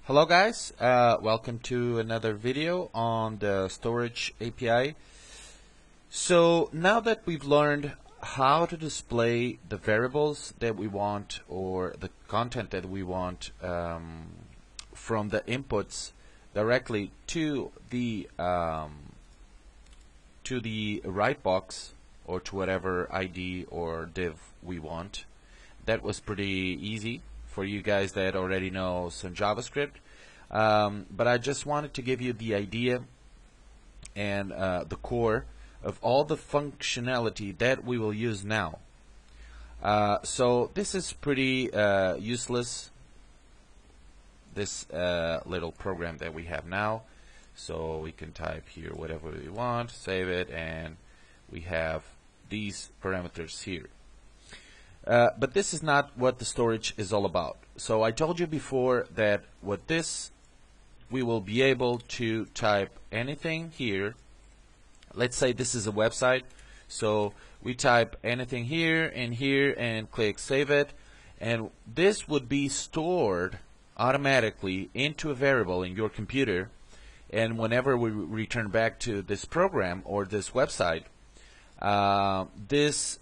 Hello guys, welcome to another video on the storage API. So now that we've learned how to display the variables that we want or the content that we want from the inputs directly to the write box or to whatever ID or div we want, that was pretty easy for you guys that already know some JavaScript. But I just wanted to give you the idea and the core of all the functionality that we will use now. So this is pretty useless, this little program that we have now. So we can type here whatever we want, save it, and we have these parameters here. But this is not what the storage is all about. So I told you before that with this we will be able to type anything here. Let's say this is a website, so we type anything here and click save it, and this would be stored automatically into a variable in your computer, and whenever we return back to this program or this website, these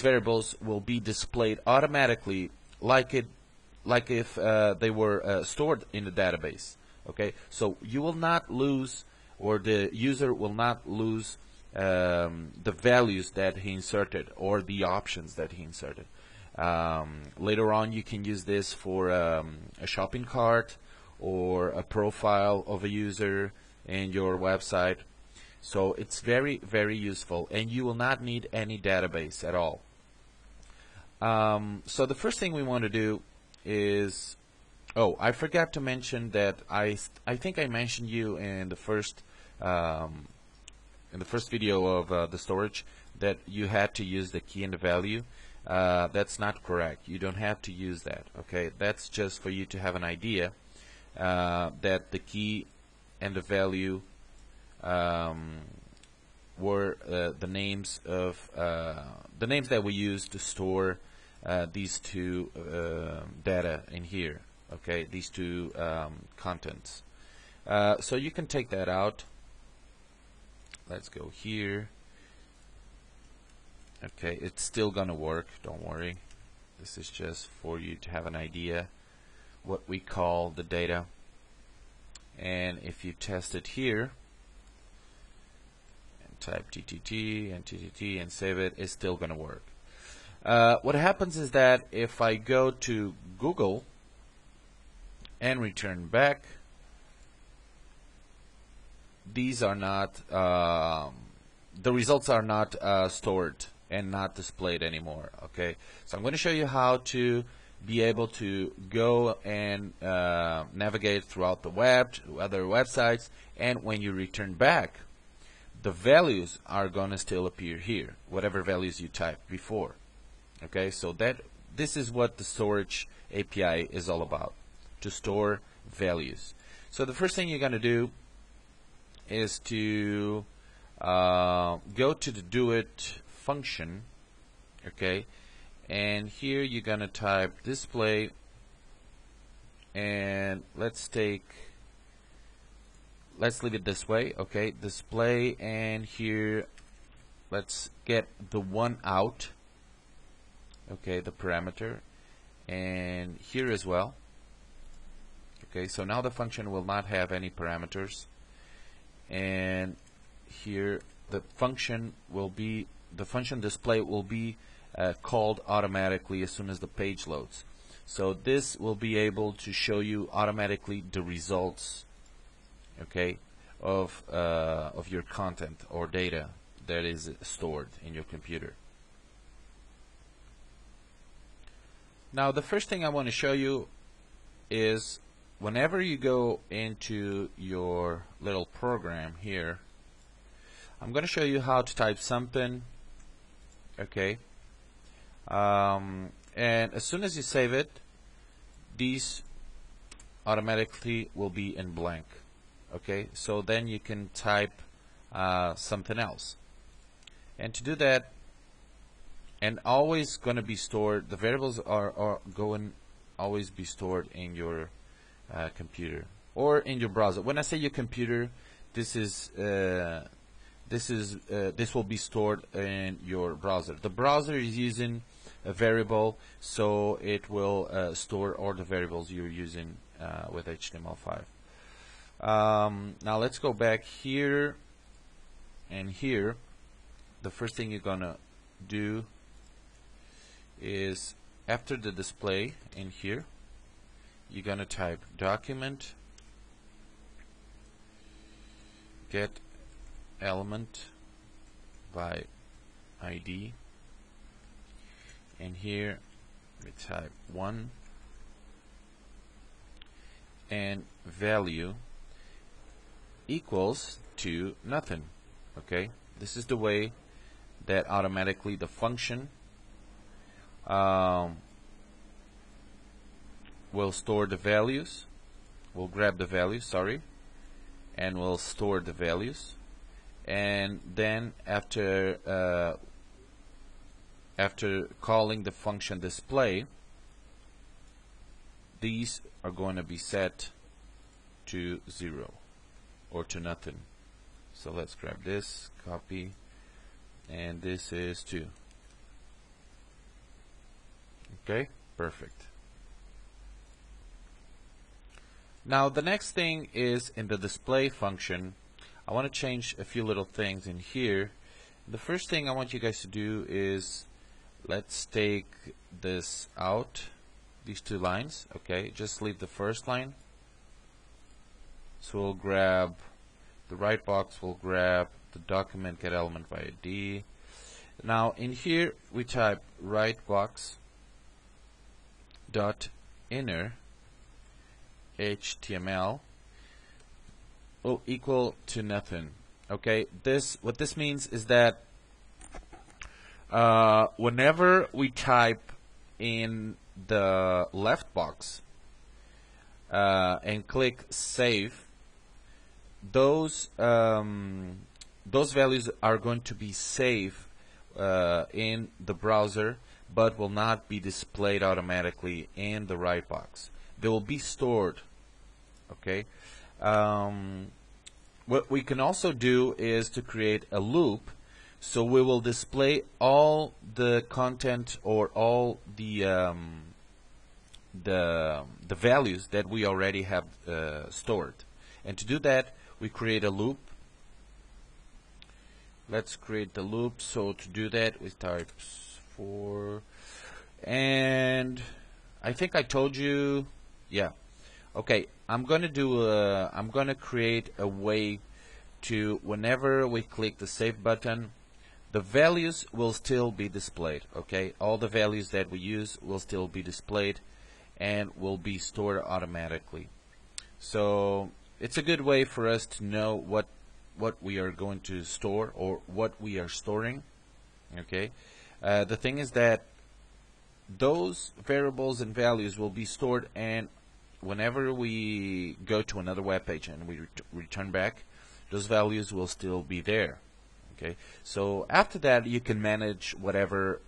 variables will be displayed automatically like if they were stored in the database. Okay, so you will not lose, or the user will not lose the values that he inserted or the options that he inserted. Later on you can use this for a shopping cart or a profile of a user in your website. So it's very, very useful, and you will not need any database at all. So the first thing we want to do is, I forgot to mention that I think I mentioned you in the first video of the storage that you had to use the key and the value. That's not correct. You don't have to use that. Okay, that's just for you to have an idea that the key and the value were the names of the names that we use to store these two data in here. Okay, these two contents. So you can take that out. Let's go here. Okay, it's still gonna work, don't worry. This is just for you to have an idea what we call the data. And if you test it here and type TTT and TTT and save it, it's still gonna work. What happens is that if I go to Google and return back, these are not the results are not stored and not displayed anymore. Okay, so I'm going to show you how to be able to go and navigate throughout the web to other websites, and when you return back, the values are going to still appear here, whatever values you typed before. Okay, so this is what the storage API is all about, to store values. So the first thing you're going to do is to go to the do it function. Okay, and here you're going to type display, and let's leave it this way. Okay, display, and here let's get the one out. Okay, the parameter, and here as well. Okay, so now the function will not have any parameters, and here the function display will be called automatically as soon as the page loads. So this will be able to show you automatically the results, okay, of your content or data that is stored in your computer. Now the first thing I want to show you is whenever you go into your little program here, I'm going to show you how to type something. Okay, and as soon as you save it, these automatically will be in blank. Okay, so then you can type something else, and to do that, and always going to be stored, the variables are going always be stored in your computer or in your browser. When I say your computer, this will be stored in your browser. The browser is using a variable, so it will store all the variables you're using with HTML5. Now let's go back here, and here the first thing you're gonna do is, after the display in here, you're gonna type document get element by ID, and here we type 1 and value equals to nothing. Okay, this is the way that automatically the function will store the values, will grab the values, sorry, and will store the values, and then after calling the function display, these are going to be set to 0 or to nothing. So let's grab this, copy, and this is 2. Okay, perfect. Now the next thing is, in the display function, I want to change a few little things in here. The first thing I want you guys to do is, let's take this out, these 2 lines. Okay, just leave the first line. So we'll grab the right box, we'll grab the document get element by ID. Now in here we type right box dot inner HTML will equal to nothing. Okay, what this means is that whenever we type in the left box and click save, those values are going to be saved in the browser, but will not be displayed automatically in the right box. They will be stored. Okay. What we can also do is to create a loop, so we will display all the content or all the values that we already have stored. And to do that, we create a loop. Let's create the loop. So to do that, we type for, and I think I told you, yeah. Okay, I'm gonna create a way to, whenever we click the save button, the values will still be displayed. Okay, all the values that we use will still be displayed and will be stored automatically. So it's a good way for us to know what we are going to store or what we are storing. Okay, the thing is that those variables and values will be stored, and whenever we go to another web page and we return back, those values will still be there. Okay, so after that you can manage whatever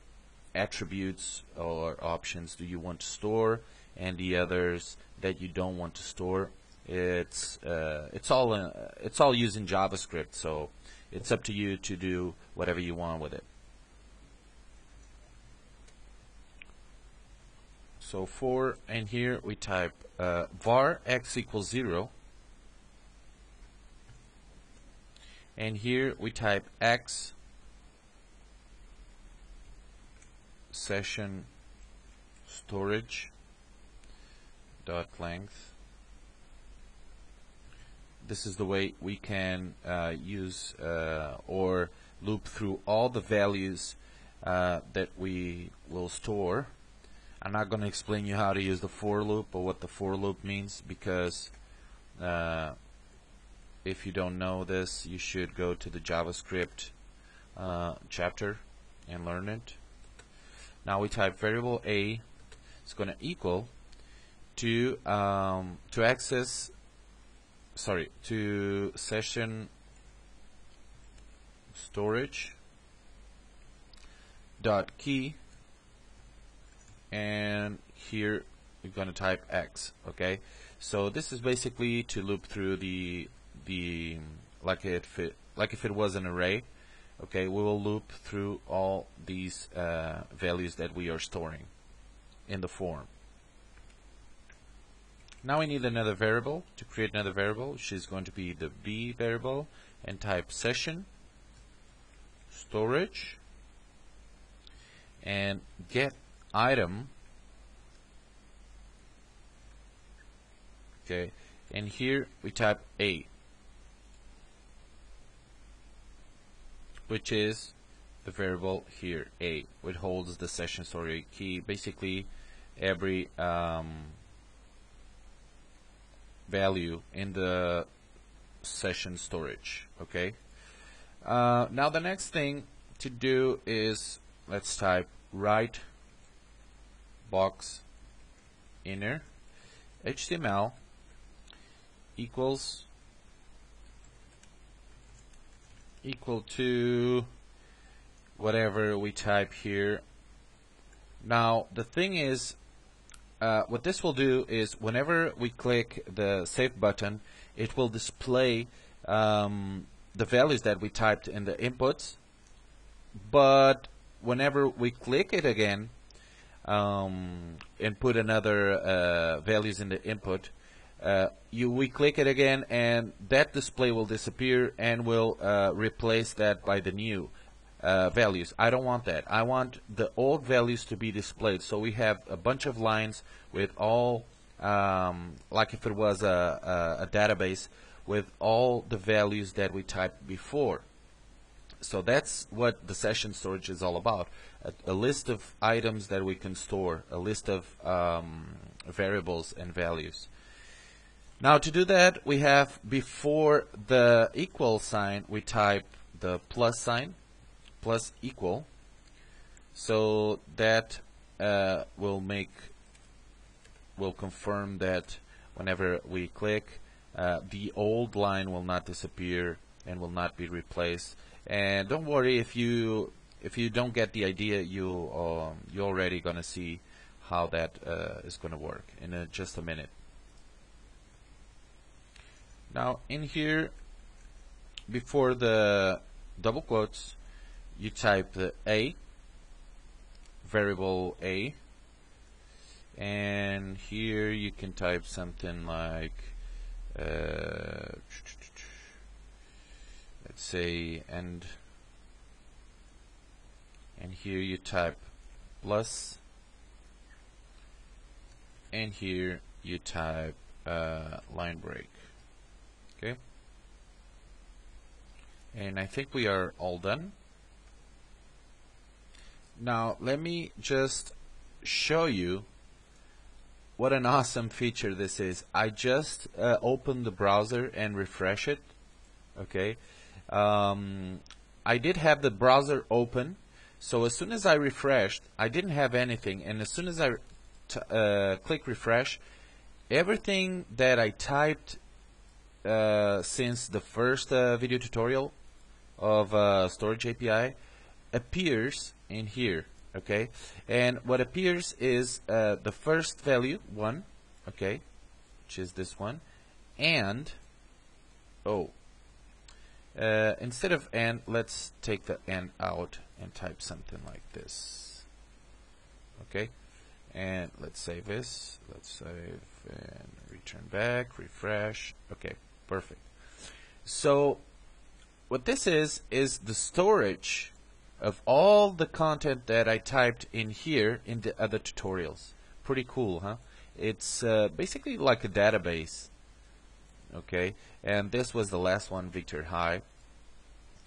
attributes or options do you want to store, and the others that you don't want to store. It's all using JavaScript, so it's up to you to do whatever you want with it. So for, and here we type var x equals 0, and here we type x session storage dot length. This is the way we can use or loop through all the values that we will store. I'm not going to explain you how to use the for loop or what the for loop means, because if you don't know this, you should go to the JavaScript chapter and learn it. Now we type variable a is going to equal to session storage dot key, and here we're going to type X. Okay, so this is basically to loop through the like if it was an array. Okay, we will loop through all these values that we are storing in the form. Now we need another variable. To create another variable, which is going to be the B variable, and type session storage and get item. Okay, and here we type A, which is the variable here, A, which holds the session storage key. Basically, every value in the session storage. Okay. Now the next thing to do is, let's type right box inner HTML equal to whatever we type here. Now the thing is, what this will do is whenever we click the save button, it will display the values that we typed in the inputs, but whenever we click it again and put another values in the input, we click it again and that display will disappear and will replace that by the new values. I don't want that. I want the old values to be displayed. So we have a bunch of lines with all, like if it was a database, with all the values that we typed before. So that's what the session storage is all about. A list of items that we can store, a list of variables and values. Now to do that, we have, before the equal sign, we type the plus sign, plus equal. So that will confirm that whenever we click, the old line will not disappear and will not be replaced. And don't worry if you don't get the idea, you're already gonna see how that is gonna work in just a minute. Now in here, before the double quotes, you type the A, variable A, and here you can type something like let's say and here you type plus, and here you type line break. Okay, and I think we are all done. Now let me just show you what an awesome feature this is. I just opened the browser and refresh it. Okay, I did have the browser open, so as soon as I refreshed, I didn't have anything, and as soon as I click refresh, everything that I typed since the first video tutorial of Storage API appears in here. Okay, and what appears is the first value, 1, okay, which is this one, and instead of and, let's take the and out and type something like this. Okay, and let's save this. Let's save and return back, refresh. Okay, perfect. So what this is the storage of all the content that I typed in here in the other tutorials. Pretty cool, huh? It's basically like a database. Okay, and this was the last one, Victor High.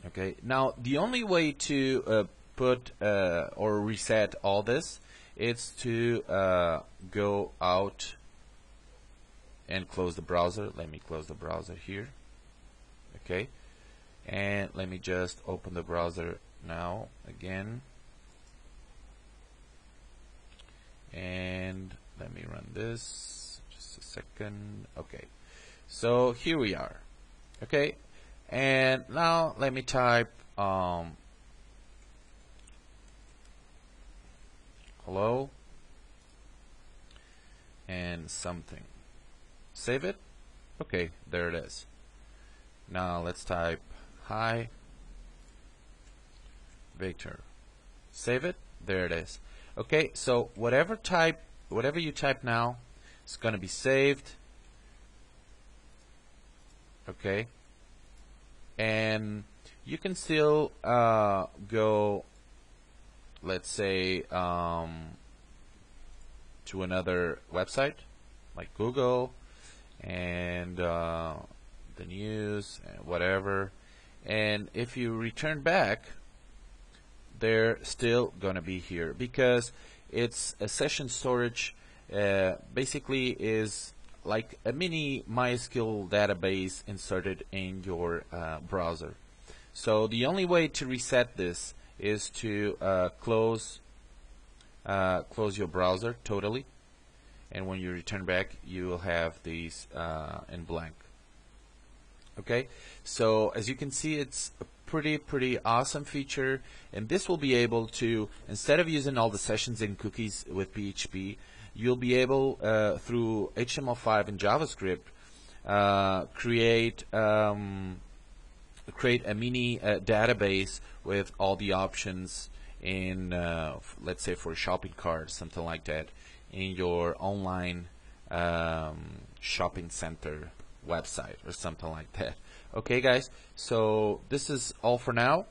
Okay, now the only way to put or reset all this is to go out and close the browser. Let me close the browser here. Okay, and let me just open the browser now again, and let me run this just a second. Okay, so here we are. Okay, and now let me type hello, and something. Save it. Okay, there it is. Now let's type hi Victor. Save it. There it is. Okay, so whatever you type now, it's going to be saved. Okay, and you can still go, let's say, to another website like Google and the news and whatever, and if you return back, they're still gonna be here because it's a session storage. Basically is like a mini MySQL database inserted in your browser. So the only way to reset this is to close your browser totally, and when you return back you will have these in blank. Okay, so as you can see, it's a pretty awesome feature, and this will be able to, instead of using all the sessions and cookies with PHP, you'll be able through HTML5 and JavaScript create a mini database with all the options in let's say for a shopping cart, something like that, in your online shopping center website or something like that. Okay guys, so this is all for now.